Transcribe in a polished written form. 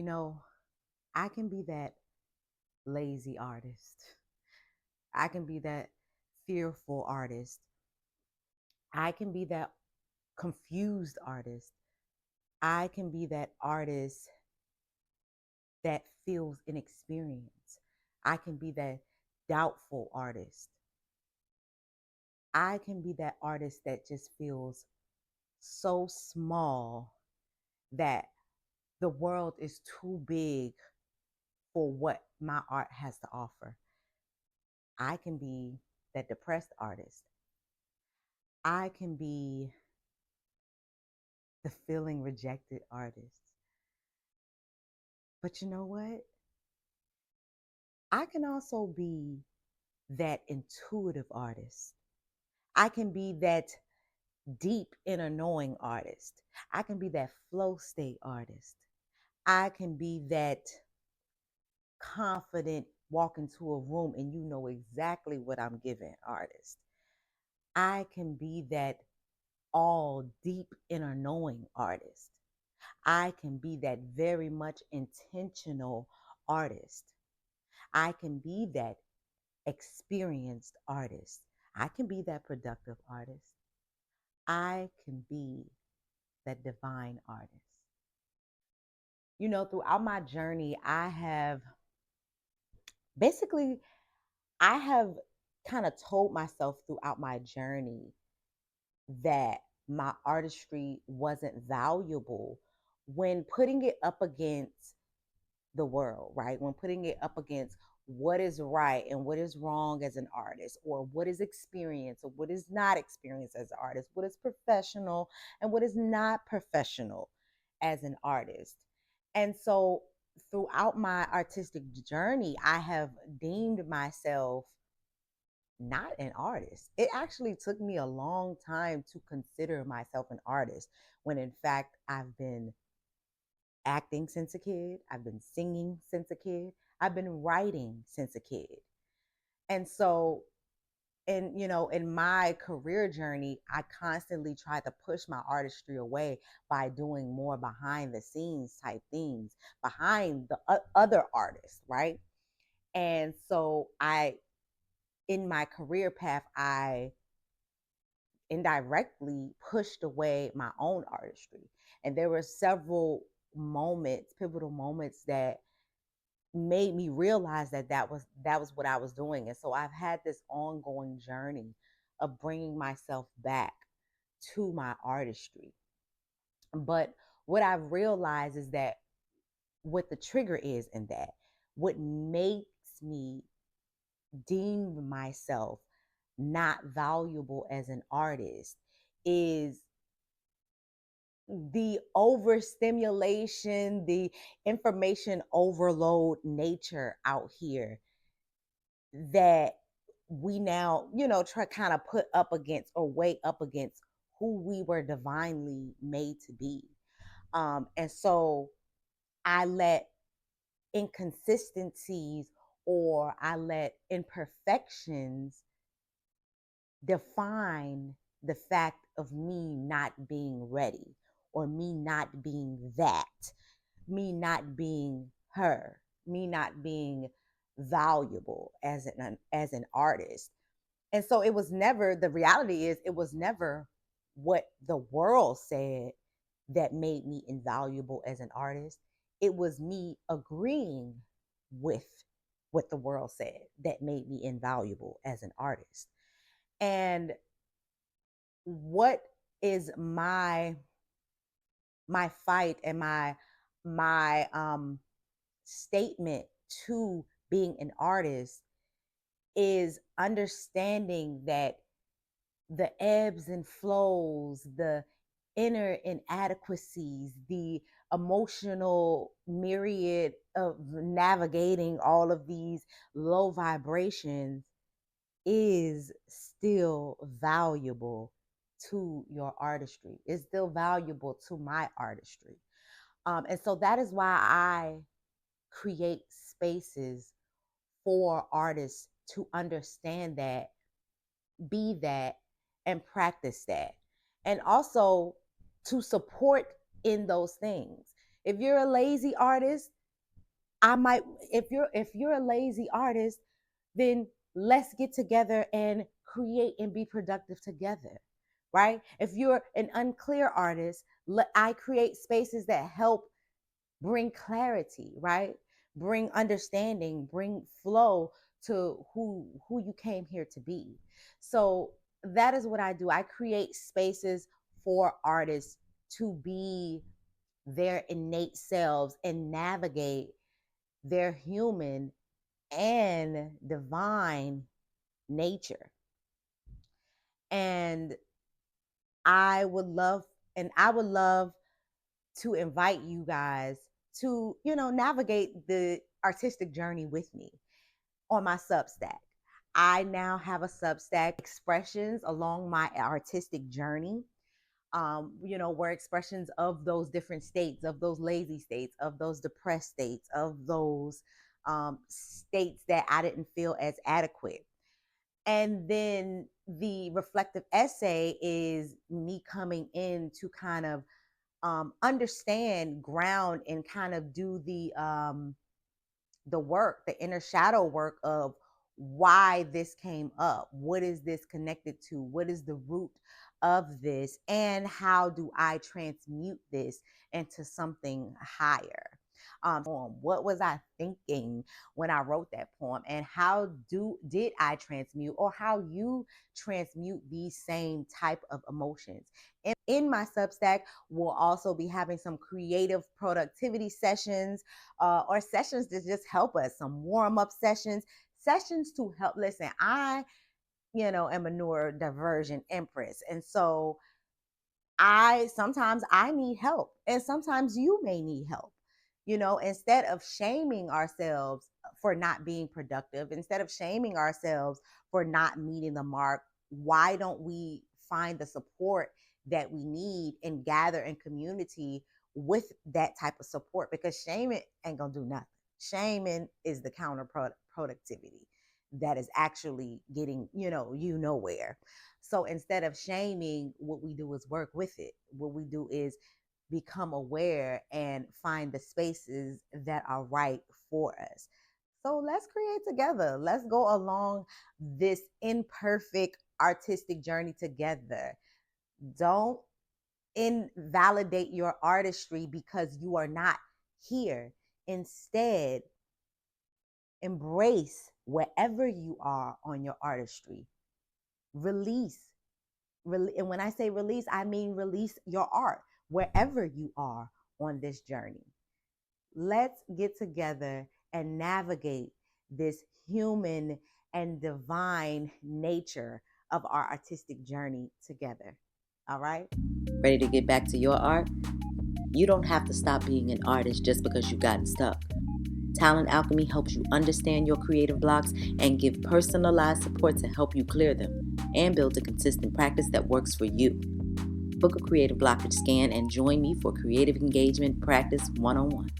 You know, I can be that lazy artist. I can be that fearful artist. I can be that confused artist. I can be that artist that feels inexperienced. I can be that doubtful artist. I can be that artist that just feels so small that the world is too big for what my art has to offer. I can be that depressed artist. I can be the feeling rejected artist. But you know what? I can also be that intuitive artist. I can be that deep inner knowing artist. I can be that flow state artist. I can be that confident walk into a room and you know exactly what I'm giving artist. I can be that all deep inner knowing artist. I can be that very much intentional artist. I can be that experienced artist. I can be that productive artist. I can be that divine artist. Throughout my journey, basically, I have kind of told myself throughout my journey that my artistry wasn't valuable when putting it up against the world, right? When putting it up against what is right and what is wrong as an artist, or what is experience or what is not experience as an artist, what is professional and what is not professional as an artist. And so throughout my artistic journey, I have deemed myself not an artist. It actually took me a long time to consider myself an artist when in fact I've been acting since a kid. I've been singing since a kid. I've been writing since a kid. And so, in my career journey, I constantly tried to push my artistry away by doing more behind the scenes type things behind the other artists, right? And so, in my career path, I indirectly pushed away my own artistry. And there were several moments, pivotal moments that made me realize that that was what I was doing. And so I've had this ongoing journey of bringing myself back to my artistry. But what I've realized is that what the trigger is in that, what makes me deem myself not valuable as an artist is the overstimulation, the information overload nature out here that we now, try kind of put up against or weigh up against who we were divinely made to be. And so I let inconsistencies or I let imperfections define the fact of me not being ready or me not being that, me not being her, me not being valuable as an artist. And so it was never, the reality is it was never what the world said that made me invaluable as an artist. It was me agreeing with what the world said that made me invaluable as an artist. And what is my fight and my statement to being an artist is understanding that the ebbs and flows, the inner inadequacies, the emotional myriad of navigating all of these low vibrations is still valuable to your artistry. It's still valuable to my artistry. And so that is why I create spaces for artists to understand that, be that, and practice that. And also to support in those things. If you're a lazy artist, I might if you're a lazy artist, then let's get together and create and be productive together. Right? If you're an unclear artist, I create spaces that help bring clarity, right? Bring understanding, bring flow to who you came here to be. So that is what I do. I create spaces for artists to be their innate selves and navigate their human and divine nature. And I would love I would love to invite you guys to, navigate the artistic journey with me on my Substack. I now have a Substack expressions along my artistic journey. Where expressions of those different states, of those lazy states, of those depressed states, of those states that I didn't feel as adequate. And then the reflective essay is me coming in to kind of understand, ground, and kind of do the work, the inner shadow work of why this came up. What is this connected to? What is the root of this? And how do I transmute this into something higher? What was I thinking when I wrote that poem? And how did I transmute, or how you transmute these same type of emotions? In my Substack, we'll also be having some creative productivity sessions, or sessions to just help us, some warm up sessions, sessions to help. Listen, I, am a neurodivergent empress. And so I sometimes I need help, and sometimes you may need help. Instead of shaming ourselves for not being productive, instead of shaming ourselves for not meeting the mark, why don't we find the support that we need and gather in community with that type of support? Because shaming ain't gonna do nothing. Shaming is the counter productivity that is actually getting you nowhere. So instead of shaming, what we do is work with it. What we do is become aware and find the spaces that are right for us. So let's create together. Let's go along this imperfect artistic journey together. Don't invalidate your artistry because you are not here. Instead, embrace wherever you are on your artistry. Release. And when I say release, I mean release your art wherever you are on this journey. Let's get together and navigate this human and divine nature of our artistic journey together. All right? Ready to get back to your art? You don't have to stop being an artist just because you've gotten stuck. Talent Alchemy helps you understand your creative blocks and give personalized support to help you clear them and build a consistent practice that works for you. Book a creative blockage scan and join me for creative engagement practice one-on-one.